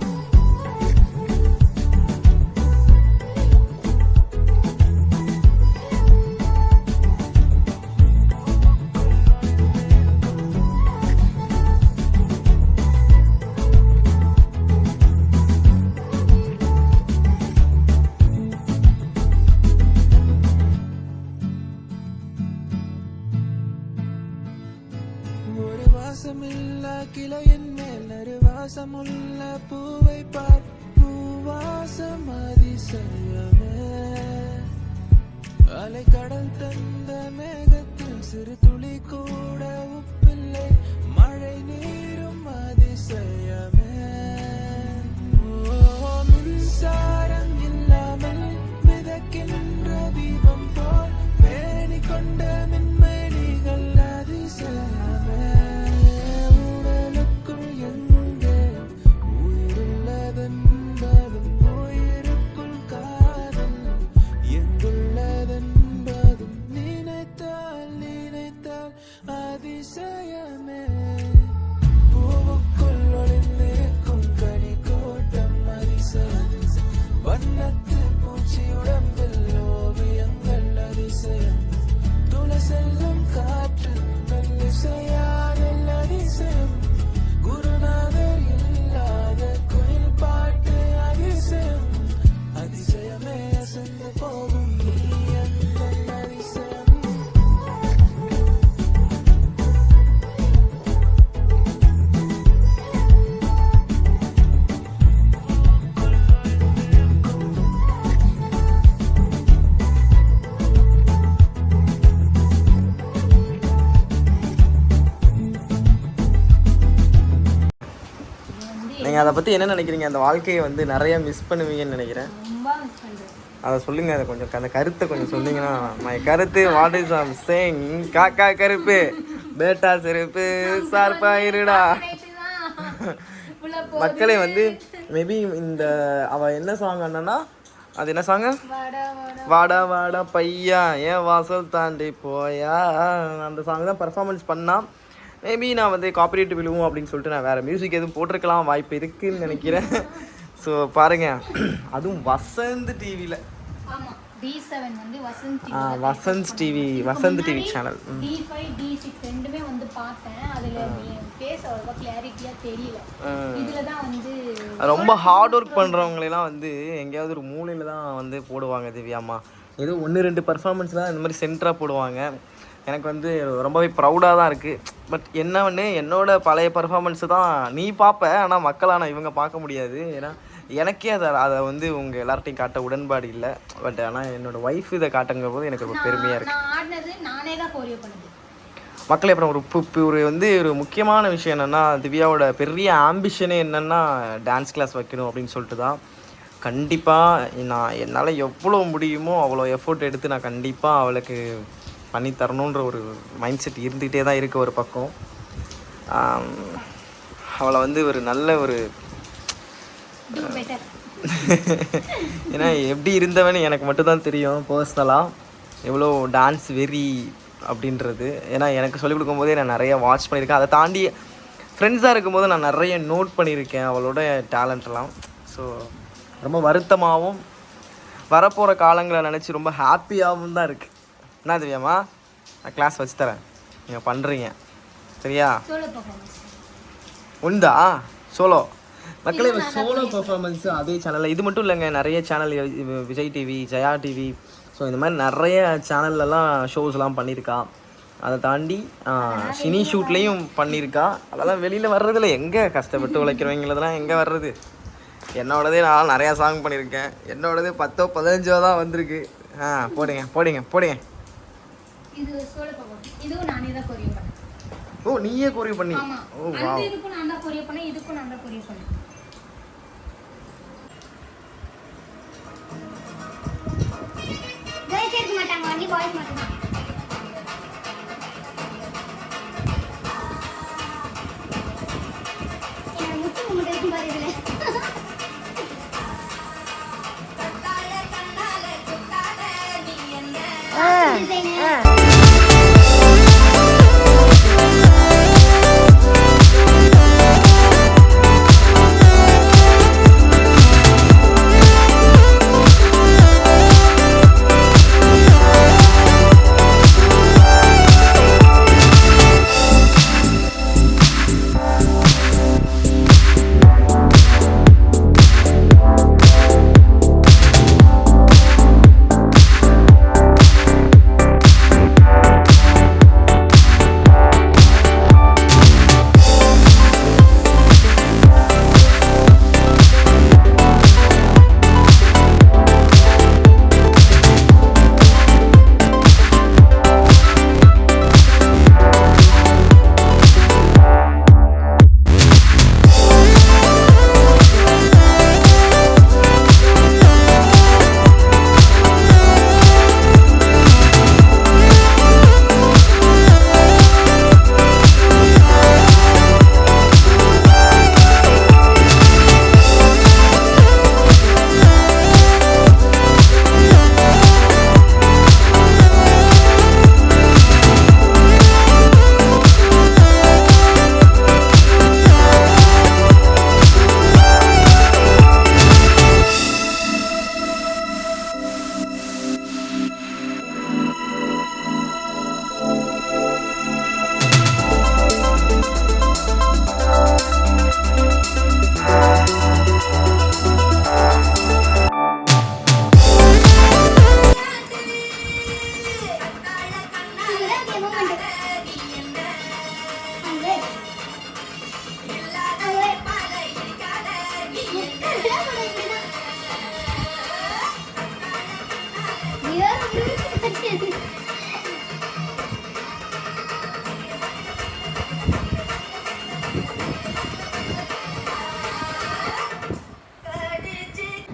வாசமில்லா கிளையின் மேல் நறுவாசமுள்ள பூவை பார். பூவாசம் அதிசயமே. அலை கடல் தந்த மேகத்தில் சிறு துளி கூட உப்பில்லை. மழை நீரும் அதிசயமே. மின்சாரம் இல்லாமல் மிதக்கின்ற தீபம் போல் பேணி கொண்ட மின்மணிகள் அதிசயமே. உடலுக்குள் எங்கே உயிருள்ளதென்பதும் உயிருக்குள் காதல் எங்குள்ளதென்பதும் நினைத்தால் அதிசயமே. பூவுக்குள் ஒளிந்திருக்கும் கனி கோட்டம் அதிசயம். நீங்கள் அதை பற்றி என்ன நினைக்கிறீங்க? அந்த வாழ்க்கையை வந்து நிறைய மிஸ் பண்ணுவீங்கன்னு நினைக்கிறேன். ரொம்ப மிஸ் பண்றேன். அதை சொல்லுங்கள், அதை கொஞ்சம் அந்த கருத்தை கொஞ்சம் சொன்னீங்கன்னா. மை கருத்து வாட் இஸ் ஐம் சேயிங், காக்கா கருப்பு பேட்டா செருப்பு சார்பா இருடா. மக்களே வந்து மேபி இந்த அவள் என்ன சாங் என்னன்னா, அது என்ன சாங்கு? வாடா வாடா பையா ஏன் வாசல் தாண்டி போயா, அந்த சாங் தான் பர்ஃபார்மன்ஸ் பண்ணால் மேபி நான் வந்து காப்பிரைட் விழுவும் அப்படின்னு சொல்லிட்டு நான் வேறு மியூசிக் எதுவும் போட்டிருக்கலாம், வாய்ப்பு இருக்குதுன்னு நினைக்கிறேன். ஸோ பாருங்கள், அதுவும் வசந்த் டிவியில். ஆமாம், D7 வந்து Vasanth TV, Vasanth TV channel. D5 D6 ரெண்டுமே வந்து பார்த்தேன். அதில் ஃபேஸ் அவ்வளோவா கிளாரிட்டியாக தெரியல. இதில் தான் வந்து ரொம்ப ஹார்ட் ஒர்க் பண்ணுறவங்களெல்லாம் வந்து எங்கேயாவது ஒரு மூலையில் தான் வந்து போடுவாங்க திவ்யாம்மா. ஏதோ 1-2 பர்ஃபார்மன்ஸ் தான் இந்த மாதிரி சென்டராக போடுவாங்க. எனக்கு வந்து ரொம்பவே ப்ரௌடாக தான் இருக்குது. பட் என்ன ஒன்று, என்னோடய பழைய பர்ஃபார்மன்ஸு தான் நீ பார்ப்ப, ஆனால் மக்களான இவங்க பார்க்க முடியாது. ஏன்னா எனக்கே அதை வந்து உங்கள் எல்லார்ட்டையும் காட்ட உடன்பாடு இல்லை. பட் ஆனால் என்னோடய ஒய்ஃப் இதை காட்டுங்கிற போது எனக்கு ரொம்ப பெருமையாக இருக்குது. மக்களே, அப்புறம் ஒரு வந்து ஒரு முக்கியமான விஷயம் என்னென்னா, திவ்யாவோட பெரிய ஆம்பிஷனே என்னென்னா டான்ஸ் கிளாஸ் வைக்கணும் அப்படின்னு சொல்லிட்டு தான். கண்டிப்பாக நான் என்னால் எவ்வளோ முடியுமோ அவ்வளோ எஃபோர்ட் எடுத்து நான் கண்டிப்பாக அவளுக்கு பண்ணி தரணுன்ற ஒரு மைண்ட் செட் இருந்துகிட்டே தான் இருக்குது. ஒரு பக்கம் அவளை வந்து ஒரு நல்ல ஒரு ஏன்னா எப்படி இருந்தவன்னு எனக்கு மட்டும்தான் தெரியும் பர்சனலாக, எவ்வளோ டான்ஸ் வெறி அப்படின்றது. ஏன்னா எனக்கு சொல்லிக் கொடுக்கும்போதே நான் நிறைய வாட்ச் பண்ணியிருக்கேன். அதை தாண்டி ஃப்ரெண்ட்ஸாக இருக்கும்போது நான் நிறைய நோட் பண்ணியிருக்கேன் அவளோட டேலண்ட்லாம். ஸோ ரொம்ப வருத்தமாகவும் வரப்போகிற காலங்களை நினச்சி ரொம்ப ஹாப்பியாகவும் தான் இருக்குது. என்ன திவ்யாம்மா, நான் கிளாஸ் வச்சு தரேன், நீங்கள் பண்ணுறீங்க சரியா? உண்டா சோலோ? மக்களே, சோலோ பர்ஃபார்மன்ஸு அதே சேனலில், இது மட்டும் இல்லைங்க, நிறைய channel, Vijay TV, Jaya TV, so இந்த மாதிரி நிறைய சேனல்லலாம் ஷோஸ்லாம் பண்ணியிருக்கா. அதை தாண்டி சினி ஷூட்லேயும் பண்ணியிருக்கா. அதெல்லாம் வெளியில் வர்றதில்ல, எங்கே கஷ்டப்பட்டு உழைக்கிறவங்களதெல்லாம் எங்கே வர்றது? என்னோடதே நான் நிறையா சாங் பண்ணியிருக்கேன். என்னோடதே 10-15 தான் வந்திருக்கு. போடுங்க. ஓ, நீயே கொரியோ பண்ணி? ஓ வாவ். இதுக்கும் நான் தான் கொரியோ பண்ணேன், இதுக்கும் நான் தான் கொரியோ பண்ணேன். கேர்ள்ஸ் இருக்க மாட்டாங்க, ஒன்லி பாய்ஸ் மட்டும் தான். என்ன முத்து முத்து இருக்கு பாரு இதுல.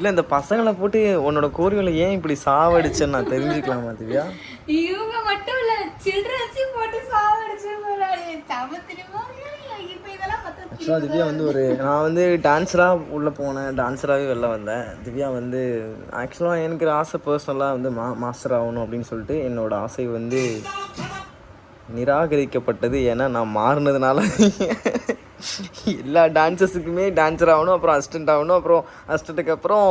இல்லை இந்த பசங்களை போட்டு உன்னோட கோரியோவில் ஏன் இப்படி சாவடிச்சேன்னு நான் தெரிஞ்சுக்கலாமா திவ்யா? இவங்க மட்டும் இல்ல சில்ட்ரன்ஸையும் போட்டு சாவடிச்சு சமத்திரமா இப்ப இதெல்லாம் ஆக்சுவலாக திவ்யா வந்து நான் வந்து டான்ஸராக உள்ளே போனேன், டான்ஸராகவே வெளில வந்தேன். திவ்யா வந்து ஆக்சுவலாக எனக்கு ஒரு ஆசை பர்சனலாக வந்து மாஸ்டர் ஆகணும் அப்படின்னு சொல்லிட்டு என்னோட ஆசை வந்து நிராகரிக்கப்பட்டது. ஏன்னா நான் மாறினதுனால எல்லா டான்ஸஸுக்குமே டான்ஸர் ஆகணும், அப்புறம் அசிஸ்டண்ட் ஆகணும், அப்புறம் அசிஸ்டண்ட்டுக்கு அப்புறம்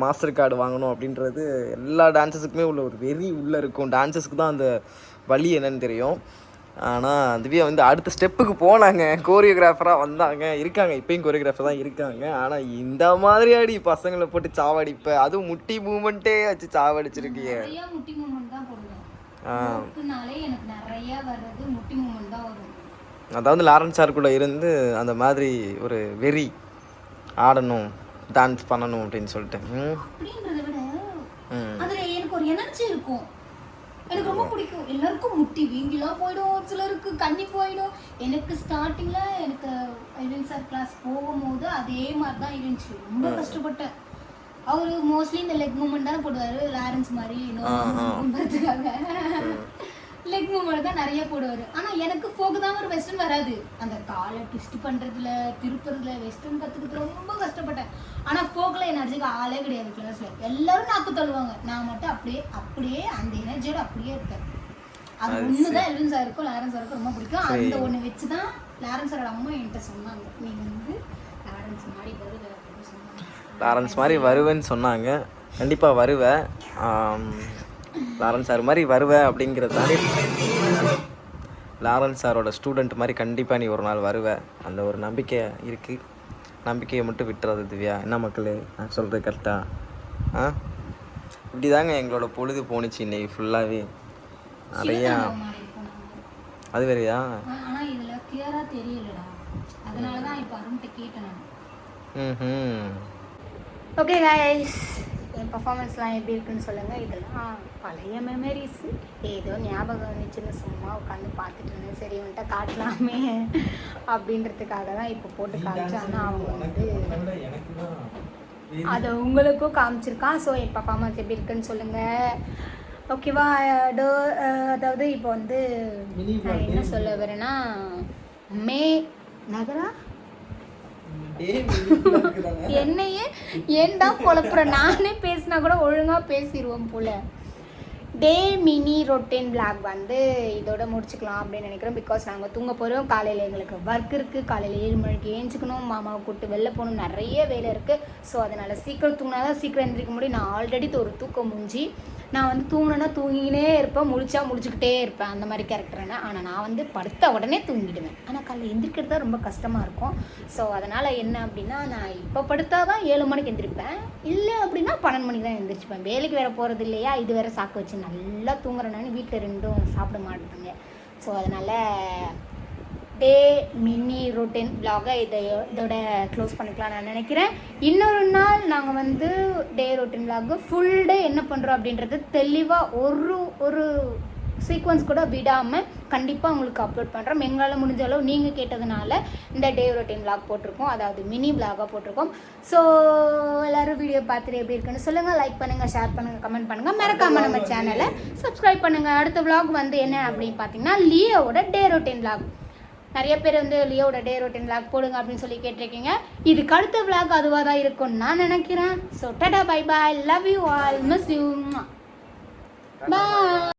மாஸ்டர் கார்டு வாங்கணும் அப்படின்றது எல்லா டான்ஸஸுக்குமே உள்ள ஒரு வெறி உள்ளே இருக்கும். டான்ஸஸ்க்கு தான் அந்த வழி என்னன்னு தெரியும். ஆனால் திவ்யா வந்து அடுத்த ஸ்டெப்புக்கு போனாங்க, கோரியோகிராஃபராக வந்தாங்க, இருக்காங்க, இப்போயும் கோரியோகிராஃபர் தான் இருக்காங்க. ஆனால் இந்த மாதிரி அடி பசங்களை போட்டு சாவடிப்ப, அதுவும் முட்டி மூமெண்ட்டே வச்சு சாவடிச்சிருக்கீங்க. முட்டி மூமெண்ட் தான் போடுவேன். எனக்கு நிறைய வர்றது முட்டி மூமெண்ட் தான் வரும். அதாவது லாரன்ஸ் சார் கூட இருந்து அந்த மாதிரி ஒரு வெறி ஆடணும், டான்ஸ் பண்ணணும் அப்படின்னு சொல்லிட்டு. அப்படின்றத விட அதுல எனக்கு ஒரு எனர்ஜி இருக்கும், எனக்கு ரொம்ப பிடிக்கும். எல்லாருக்கும் முட்டி வீங்கிலாம் போயிடும், ஒரு சிலருக்கு கண்ணி போயிடும். எனக்கு ஸ்டார்டிங்ல எனக்கு எல்வின் சார் கிளாஸ் போகும்போது அதே மாதிரி தான் இருந்துச்சு. ரொம்ப கஷ்டப்பட்டேன். அவரு மோஸ்ட்லி இந்த லெக் மூமெண்ட் தானே போடுவாரு, லாரன்ஸ் மாதிரி லெக் மூமெண்ட் தான் நிறைய போடுவாரு. ஆனா எனக்கு ஃபோக்கு தான் ஒரு வெஸ்டர்ன் வராது. அந்த காலை ட்விஸ்ட் பண்றதுல திருப்புறதுல வெஸ்டர்ன் கத்துக்கிட்டு ரொம்ப கஷ்டப்பட்டேன். ஆனா ஃபோக்ல எனர்ஜிக்கு ஆளே கிடையாது கிளாஸ்ல. எல்லாரும் நாக்கு தள்ளுவாங்க, நான் மட்டும் அப்படியே அந்த எனர்ஜியோட அப்படியே இருப்பேன். அது ஒண்ணுதான் எல்வின் சாருக்கும் லாரன்ஸ் சாருக்கும் ரொம்ப பிடிக்கும். அந்த ஒண்ணு வச்சுதான் லாரன்ஸ் சாரோட அம்மா என்கிட்ட சொன்னாங்க, நீ வந்து லாரன்ஸ் மாதிரி வருவ அப்படின்னு சொன்னாங்க. லாரன்ஸ் மாதிரி வருவேன்னு சொன்னாங்க. கண்டிப்பாக வருவேன், லாரன்ஸ் சார் மாதிரி வருவேன் அப்படிங்கிறது தாண்டி லாரன்ஸ் சாரோட ஸ்டூடெண்ட் மாதிரி கண்டிப்பாக நீ ஒரு நாள் வருவேன், அந்த ஒரு நம்பிக்கை இருக்குது. நம்பிக்கையை மட்டும் விட்டுறது திவ்யா. என்ன மக்களே நான் சொல்கிறது கரெக்டாக? இப்படி தாங்க எங்களோட பொழுது போணுச்சு இன்னைக்கு ஃபுல்லாகவே. நிறையா அது வேறையா? ஆனால் இதில் கிளியராக தெரியலடா, அதனால தான் இப்போ அருண்கிட்ட கேட்டேன் நான். ஓகே கைஸ், என் பர்ஃபார்மன்ஸ்லாம் எப்படி இருக்குன்னு சொல்லுங்கள். இதெல்லாம் பழைய மெமரிஸ், ஏதோ ஞாபகம் வந்துச்சுன்னு சும்மா உட்காந்து பார்த்துட்டு இருந்தேன். சரி வந்துட்டு காட்டலாமே அப்படின்றதுக்காக தான் இப்போ போட்டு காமிச்சேன். ஆனால் அவங்க வந்து அதை உங்களுக்கும் காமிச்சிருக்கான். ஸோ என் பர்ஃபார்மன்ஸ் எப்படி இருக்குன்னு சொல்லுங்கள், ஓகேவா? அதாவது இப்போ வந்து நான் என்ன சொல்ல வரேன்னா, மே நகரா என்னையே ஏன்டா குழப்புற, நானே பேசினா கூட ஒழுங்காக பேசிடுவோம் போல். டே மினி ரொட்டீன் பிளாக் வந்து இதோட முடிச்சுக்கலாம் அப்படின்னு நினைக்கிறோம். பிகாஸ் நாங்கள் தூங்க போகிறோம். காலையில் எங்களுக்கு ஒர்க் இருக்குது, காலையில் 7 மணிக்கு ஏஞ்சிக்கணும், மாமாவை கூப்பிட்டு வெளில போகணும், நிறைய வேலை இருக்குது. ஸோ அதனால் சீக்கிரம் தூங்கினா தான் சீக்கிரம் எந்திரிக்க முடியும். நான் ஆல்ரெடி ஒரு தூக்கம் முடிஞ்சு நான் வந்து தூங்கினேன்னா தூங்கினே இருப்பேன், முழிச்சுக்கிட்டே இருப்பேன், அந்த மாதிரி கேரக்டர்னா. ஆனால் நான் வந்து படுத்த உடனே தூங்கிடுவேன். ஆனால் காலையில் எந்திரிக்கிறது தான் ரொம்ப கஷ்டமாக இருக்கும். ஸோ அதனால் என்ன அப்படின்னா, நான் இப்போ படுத்தா தான் 7 மணிக்கு எந்திரிப்பேன், இல்லை அப்படின்னா 12 மணிக்கு தான் எந்திரிச்சுப்பேன். வேலைக்கு வேறு போகிறது இல்லையா, இது வேறு சாக்கு வச்சு நல்லா தூங்குறேன்னு வீட்டில் ரெண்டும் சாப்பிட மாட்டேங்க. ஸோ அதனால் டே மினி ரொட்டீன் பிளாகை இதோட க்ளோஸ் பண்ணிக்கலாம் நான் நினைக்கிறேன். இன்னொரு நாள் நாங்கள் வந்து day routine blog full day என்ன பண்ணுறோம் அப்படின்றது தெளிவாக ஒரு சீக்வன்ஸ் கூட விடாமல் கண்டிப்பாக உங்களுக்கு அப்லோட் பண்ணுறோம். எங்களால் முடிஞ்ச அளவு நீங்கள் கேட்டதுனால இந்த டே ரொட்டீன் பிளாக் போட்டிருக்கோம், அதாவது மினி பிளாகாக போட்டிருக்கோம். ஸோ எல்லோரும் வீடியோ பார்த்துட்டு எப்படி இருக்குன்னு சொல்லுங்கள், லைக் பண்ணுங்கள், ஷேர் பண்ணுங்கள், கமெண்ட் பண்ணுங்கள், மறக்காமல் நம்ம சேனலை சப்ஸ்கிரைப் பண்ணுங்கள். அடுத்த விளாக் வந்து என்ன அப்படின்னு பார்த்தீங்கன்னா, லியோவோட டே ரொட்டீன் பிளாக். நிறைய பேர் வந்து லியோவோட டே ரொட்டீன் விளாக் போடுங்க அப்படின்னு சொல்லி கேட்டிருக்கீங்க. இதுக்கு அடுத்த விளாக் அதுவாக தான் இருக்கும்னு நான் நினைக்கிறேன். So Tata, bye bye, love you all, miss you, bye.